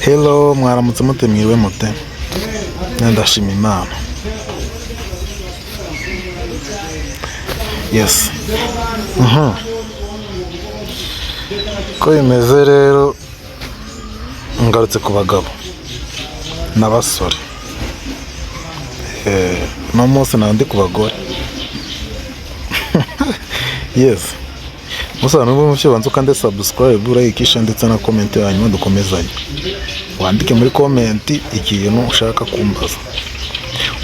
Hello, mwaramutse mute mwiriwe mute? Ndashima Imana. Yes. Ko bimeze rero, ngarutse ku bagabo n'abasore. No munsi ndi ku bagore. Yes. Musa n'ubu mufite banzu kandi subscribe, like, ndetse na comment hanyuma dukomezanye. Wandike muri comment ikintu ushaka kumbaza.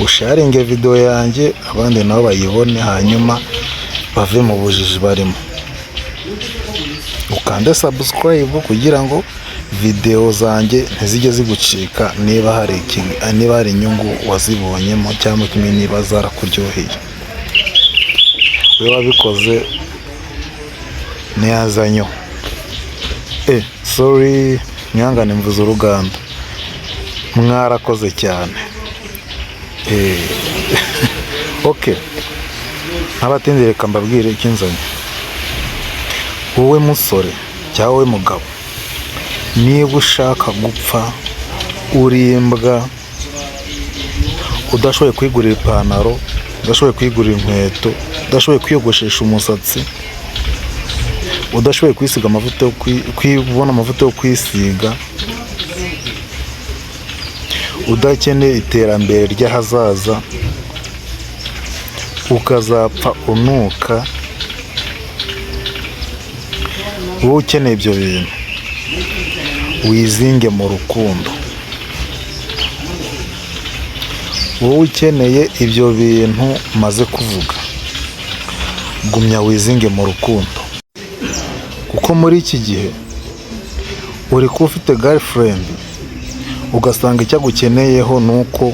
Usharinge video yanjye abandi nabo bayibone hanyuma bave mu bujiji barimo. Ukande subscribe kugira ngo video zanjye ntizijye zigucika niba hari inyungu wazibonyemo cyangwa kimwe niba zarakuryoheye. We wabikoze niyazanyo. Sorry, mwihangane mvuze uruganda. Mwarakoze cyane. Okay. Abatindi reka mbabwire ikinzanye. Wowe musore cyangwa wowe mugabo, niba ushaka gupfa uri imbwa, udashoboye kwigurira ipantaro, udashoboye kwigurira inkweto, udashoboye kwiyogoshesha umusatsi, udashoboye kwisiga amavuta kwibona amavuta yo kwisiga, udakeneye iterambere ry'ahazaza, ukazapfa unuka, wowe ukeneye ibyo bintu, wizinge mu rukundo. Wowe ukeneye ibyo bintu maze kuvuga, gumya wizinge mu rukundo. Kuko muri iki gihe uri kuba ufite girlfriend, ugasanga icyo agukeneyeho nuko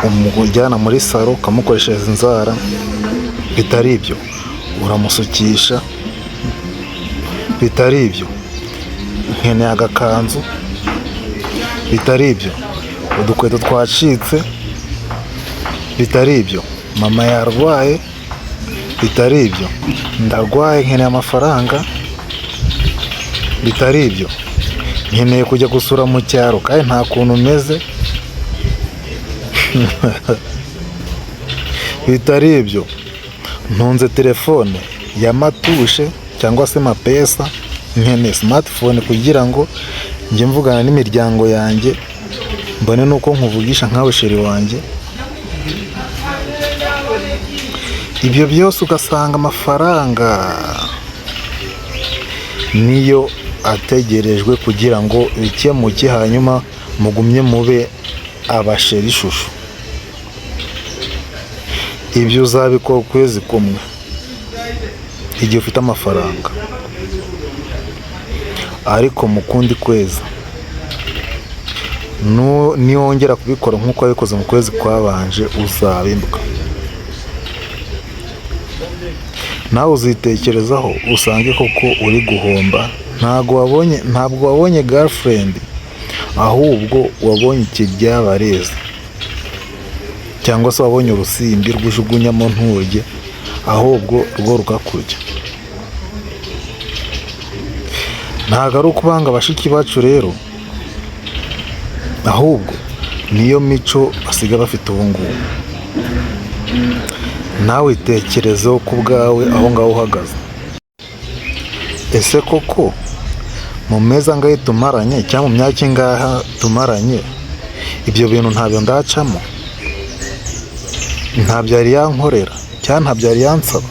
umujyana muri salo ukamukoreshereza inzara. Bitari ibyo uramusukisha, bitari ibyo nkeneye agakanzu, bitari ibyo udukweto twacitse, bitari ibyo mama yarwaye, bitari ibyo ndarwaye nkeneye amafaranga, bitari ibyo nkeneye kujya gusura mu cyaro kandi nta kuntu umeze, bitari ibyo ntunze telefone ya matushe cyangwa se mapesa, nkeneye smartphone kugira ngo njye mvugana n'imiryango yanjye, mbone nuko nkuvugisha nkawe sheri wanjye. Ibyo byose ugasanga amafaranga niyo ategerejwe kugira ngo bikemuke hanyuma mugumye mube abasheri shushu. Ibyo uzabikora ukwezi kumwe igihe ufite amafaranga, ariko mu kundi kwezi niwongera kubikora nk'uko wabikoze mu kwezi kwabanje uzabimbwa. Nawe uzitekerezaho usange koko uri guhomba. Ntabwo wabonye girlfriend, ahubwo wabonye ikiryabarezi, cyangwa se wabonye urusimbi rwujugunyamo nturye, ahubwo rwo rukakurya. Ntabwo ari ukubanga bashiki bacu rero, ahubwo niyo mico basiga bafite ubu ngubu. Nawe itekerezeho ku bwawe aho ngaho uhagaze. Ese koko mu mezi angahe tumaranye cyangwa mu myaka ingahe tumaranye, ibyo bintu ntabyo ndacamo, ntabyo yari yankorera cyangwa ntabyo yari yansaba?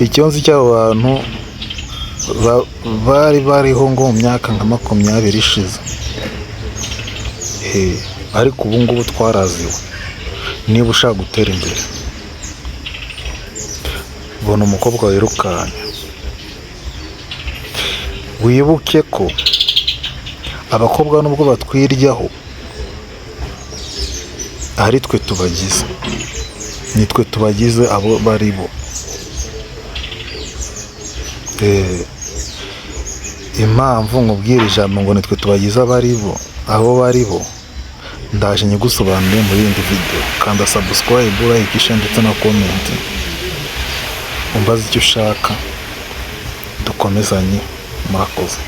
Icyo nzi cy'abo bantu bari bariho ngo mu myaka nka 20 ishize, ariko ubu ngubu twaraziwe. Niba ushaka gutera imbere, bona umukobwa wirukanye. Wibuke ko abakobwa nubwo batwiryaho, ari twe tubagize, nitwe tubagize abo bari bo. Impamvu nkubwira ijambo ngo nitwe tubagize abo bari bo, ndaje nyigusobanuriye muri indi video. Kanda subscribe, like, ndetse na comment. Umbaze icyo ushaka dukomezanye. murakoze.